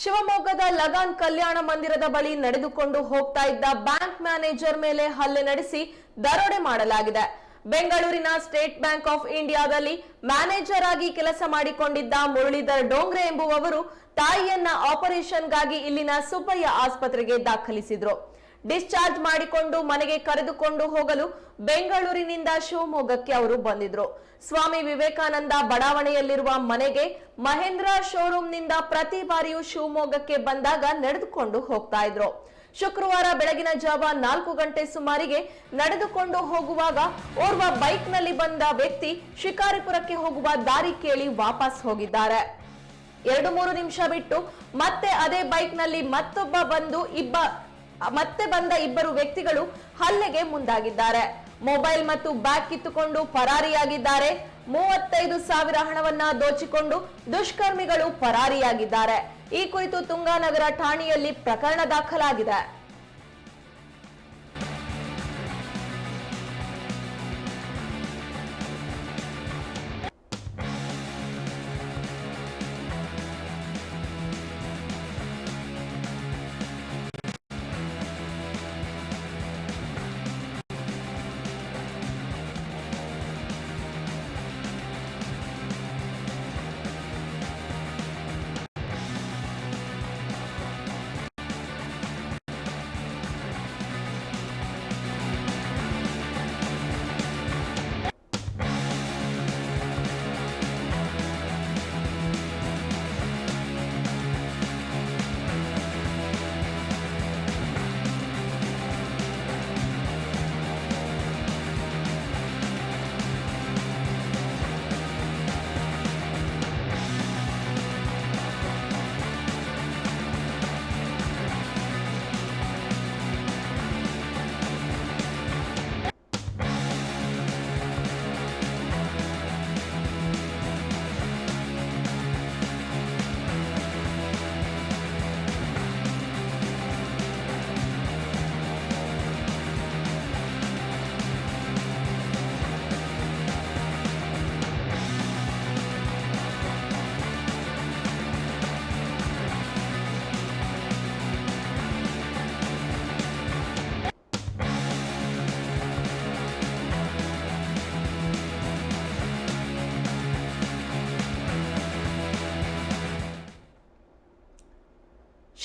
ಶಿವಮೊಗ್ಗದ ಲಗಾನ್ ಕಲ್ಯಾಣ ಮಂದಿರದ ಬಳಿ ನಡೆದುಕೊಂಡು ಹೋಗ್ತಾ ಇದ್ದ ಬ್ಯಾಂಕ್ ಮ್ಯಾನೇಜರ್ ಮೇಲೆ ಹಲ್ಲೆ ನಡೆಸಿ ದರೋಡೆ ಮಾಡಲಾಗಿದೆ. ಬೆಂಗಳೂರಿನ ಸ್ಟೇಟ್ ಬ್ಯಾಂಕ್ ಆಫ್ ಇಂಡಿಯಾದಲ್ಲಿ ಮ್ಯಾನೇಜರ್ ಆಗಿ ಕೆಲಸ ಮಾಡಿಕೊಂಡಿದ್ದ ಮುರಳೀಧರ್ ಡೋಂಗ್ರೆ ಎಂಬುವವರು ತಾಯಿಯನ್ನ ಆಪರೇಷನ್ಗಾಗಿ ಇಲ್ಲಿನ ಸುಬ್ಬಯ್ಯ ಆಸ್ಪತ್ರೆಗೆ ದಾಖಲಿಸಿದ್ರು. ಡಿಸ್ಚಾರ್ಜ್ ಮಾಡಿಕೊಂಡು ಮನೆಗೆ ಕರೆದುಕೊಂಡು ಹೋಗಲು ಬೆಂಗಳೂರಿನಿಂದ ಶಿವಮೊಗ್ಗಕ್ಕೆ ಅವರು ಬಂದಿದ್ರು. ಸ್ವಾಮಿ ವಿವೇಕಾನಂದ ಬಡಾವಣೆಯಲ್ಲಿರುವ ಮನೆಗೆ ಮಹೇಂದ್ರ ಶೋರೂಮ್ನಿಂದ ಪ್ರತಿ ಬಾರಿಯೂ ಶಿವಮೊಗ್ಗಕ್ಕೆ ಬಂದಾಗ ನಡೆದುಕೊಂಡು ಹೋಗ್ತಾ ಇದ್ರು. ಶುಕ್ರವಾರ ಬೆಳಗಿನ ಜಾವ 4 ಗಂಟೆ ಸುಮಾರಿಗೆ ನಡೆದುಕೊಂಡು ಹೋಗುವಾಗ ಓರ್ವ ಬೈಕ್ ನಲ್ಲಿ ಬಂದ ವ್ಯಕ್ತಿ ಶಿಕಾರಿಪುರಕ್ಕೆ ಹೋಗುವ ದಾರಿ ಕೇಳಿ ವಾಪಸ್ ಹೋಗಿದ್ದಾರೆ. 2-3 ನಿಮಿಷ ಬಿಟ್ಟು ಮತ್ತೆ ಅದೇ ಬೈಕ್ ನಲ್ಲಿ ಮತ್ತೆ ಬಂದ ಇಬ್ಬರು ವ್ಯಕ್ತಿಗಳು ಹಲ್ಲೆಗೆ ಮುಂದಾಗಿದ್ದಾರೆ. ಮೊಬೈಲ್ ಮತ್ತು ಬ್ಯಾಗ್ ಕಿತ್ತುಕೊಂಡು ಪರಾರಿಯಾಗಿದ್ದಾರೆ. 35,000 ಹಣವನ್ನ ದೋಚಿಕೊಂಡು ದುಷ್ಕರ್ಮಿಗಳು ಪರಾರಿಯಾಗಿದ್ದಾರೆ. ಈ ಕುರಿತು ತುಂಗಾನಗರ ಠಾಣೆಯಲ್ಲಿ ಪ್ರಕರಣ ದಾಖಲಾಗಿದೆ.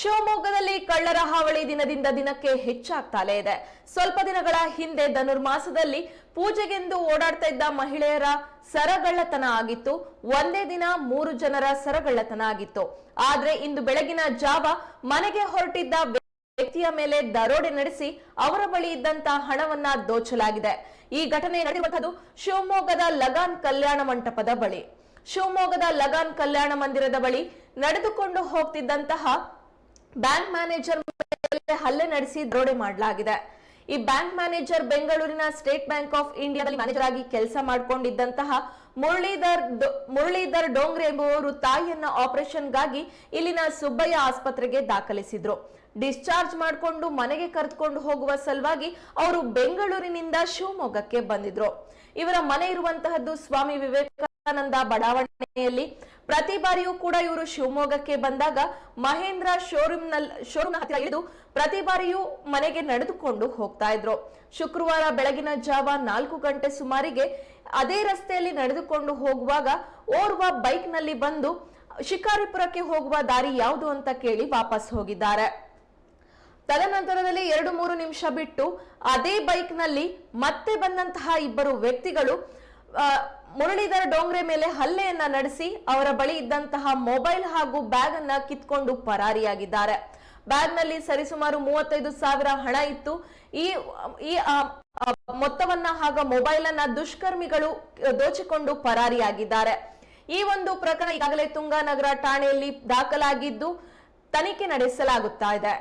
ಶಿವಮೊಗ್ಗದಲ್ಲಿ ಕಳ್ಳರ ಹಾವಳಿ ದಿನದಿಂದ ದಿನಕ್ಕೆ ಹೆಚ್ಚಾಗ್ತಾಲೇ ಇದೆ. ಸ್ವಲ್ಪ ದಿನಗಳ ಹಿಂದೆ ಧನುರ್ಮಾಸದಲ್ಲಿ ಪೂಜೆಗೆಂದು ಓಡಾಡ್ತಾ ಇದ್ದ ಮಹಿಳೆಯರ ಸರಗಳ್ಳತನ ಆಗಿತ್ತು. ಒಂದೇ ದಿನ 3 ಜನರ ಸರಗಳ್ಳತನ ಆಗಿತ್ತು. ಆದ್ರೆ ಇಂದು ಬೆಳಗಿನ ಜಾವ ಮನೆಗೆ ಹೊರಟಿದ್ದ ವ್ಯಕ್ತಿಯ ಮೇಲೆ ದರೋಡೆ ನಡೆಸಿ ಅವರ ಬಳಿ ಇದ್ದಂತ ಹಣವನ್ನ ದೋಚಲಾಗಿದೆ. ಈ ಘಟನೆ ನಡೆದಿರುವಂತದ್ದು ಶಿವಮೊಗ್ಗದ ಲಗಾನ್ ಕಲ್ಯಾಣ ಮಂಟಪದ ಬಳಿ. ಶಿವಮೊಗ್ಗದ ಲಗಾನ್ ಕಲ್ಯಾಣ ಮಂದಿರದ ಬಳಿ ನಡೆದುಕೊಂಡು ಹೋಗ್ತಿದ್ದಂತಹ ಬ್ಯಾಂಕ್ ಮ್ಯಾನೇಜರ್ ಮೇಲೆ ಹಲ್ಲೆ ನಡೆಸಿ ದರೋಡೆ ಮಾಡಲಾಗಿದೆ. ಈ ಬ್ಯಾಂಕ್ ಮ್ಯಾನೇಜರ್ ಬೆಂಗಳೂರಿನ ಸ್ಟೇಟ್ ಬ್ಯಾಂಕ್ ಆಫ್ ಇಂಡಿಯಾದಲ್ಲಿ ಮ್ಯಾನೇಜರ್ ಆಗಿ ಕೆಲಸ ಮಾಡಿಕೊಂಡಿದ್ದಂತಹ ಮುರಳೀಧರ್ ಡೋಂಗ್ರೆ ಎಂಬುವವರು ತಾಯಿಯನ್ನ ಆಪರೇಷನ್ಗಾಗಿ ಇಲ್ಲಿನ ಸುಬ್ಬಯ್ಯ ಆಸ್ಪತ್ರೆಗೆ ದಾಖಲಿಸಿದ್ರು. ಡಿಸ್ಚಾರ್ಜ್ ಮಾಡಿಕೊಂಡು ಮನೆಗೆ ಕರೆದುಕೊಂಡು ಹೋಗುವ ಸಲುವಾಗಿ ಅವರು ಬೆಂಗಳೂರಿನಿಂದ ಶಿವಮೊಗ್ಗಕ್ಕೆ ಬಂದಿದ್ರು. ಇವರ ಮನೆ ಇರುವಂತಹದ್ದು ಸ್ವಾಮಿ ವಿವೇಕಾನಂದ ಬಡಾವಣೆಯಲ್ಲಿ. ಪ್ರತಿ ಬಾರಿಯೂ ಕೂಡ ಇವರು ಶಿವಮೊಗ್ಗಕ್ಕೆ ಬಂದಾಗ ಮಹೇಂದ್ರ ಶೋರೂಮ್ ಹತ್ತಿರ ಇಳಿದು ಪ್ರತಿ ಬಾರಿಯೂ ಮನೆಗೆ ನಡೆದುಕೊಂಡು ಹೋಗ್ತಾ ಇದ್ರು. ಶುಕ್ರವಾರ ಬೆಳಗಿನ ಜಾವ 4 ಗಂಟೆ ಸುಮಾರಿಗೆ ಅದೇ ರಸ್ತೆಯಲ್ಲಿ ನಡೆದುಕೊಂಡು ಹೋಗುವಾಗ ಓರ್ವ ಬೈಕ್ ನಲ್ಲಿ ಬಂದು ಶಿಕಾರಿಪುರಕ್ಕೆ ಹೋಗುವ ದಾರಿ ಯಾವುದು ಅಂತ ಕೇಳಿ ವಾಪಸ್ ಹೋಗಿದ್ದಾರೆ. ತದನಂತರದಲ್ಲಿ 2-3 ನಿಮಿಷ ಬಿಟ್ಟು ಅದೇ ಬೈಕ್ ನಲ್ಲಿ ಮತ್ತೆ ಬಂದಂತಹ ಇಬ್ಬರು ವ್ಯಕ್ತಿಗಳು ಮುರಳೀಧರ್ ಡೋಂಗ್ರೆ ಮೇಲೆ ಹಲ್ಲೆಯನ್ನ ನಡೆಸಿ ಅವರ ಬಳಿ ಇದ್ದಂತಹ ಮೊಬೈಲ್ ಹಾಗೂ ಬ್ಯಾಗ್ ಅನ್ನ ಕಿತ್ಕೊಂಡು ಪರಾರಿಯಾಗಿದ್ದಾರೆ. ಬ್ಯಾಗ್ ನಲ್ಲಿ ಸರಿಸುಮಾರು 35,000 ಹಣ ಇತ್ತು. ಈ ಮೊತ್ತವನ್ನ ಹಾಗೂ ಮೊಬೈಲ್ ಅನ್ನ ದುಷ್ಕರ್ಮಿಗಳು ದೋಚಿಕೊಂಡು ಪರಾರಿಯಾಗಿದ್ದಾರೆ. ಈ ಒಂದು ಪ್ರಕರಣ ಈಗಾಗಲೇ ತುಂಗಾನಗರ ಠಾಣೆಯಲ್ಲಿ ದಾಖಲಾಗಿದ್ದು ತನಿಖೆ ನಡೆಸಲಾಗುತ್ತಾ ಇದೆ.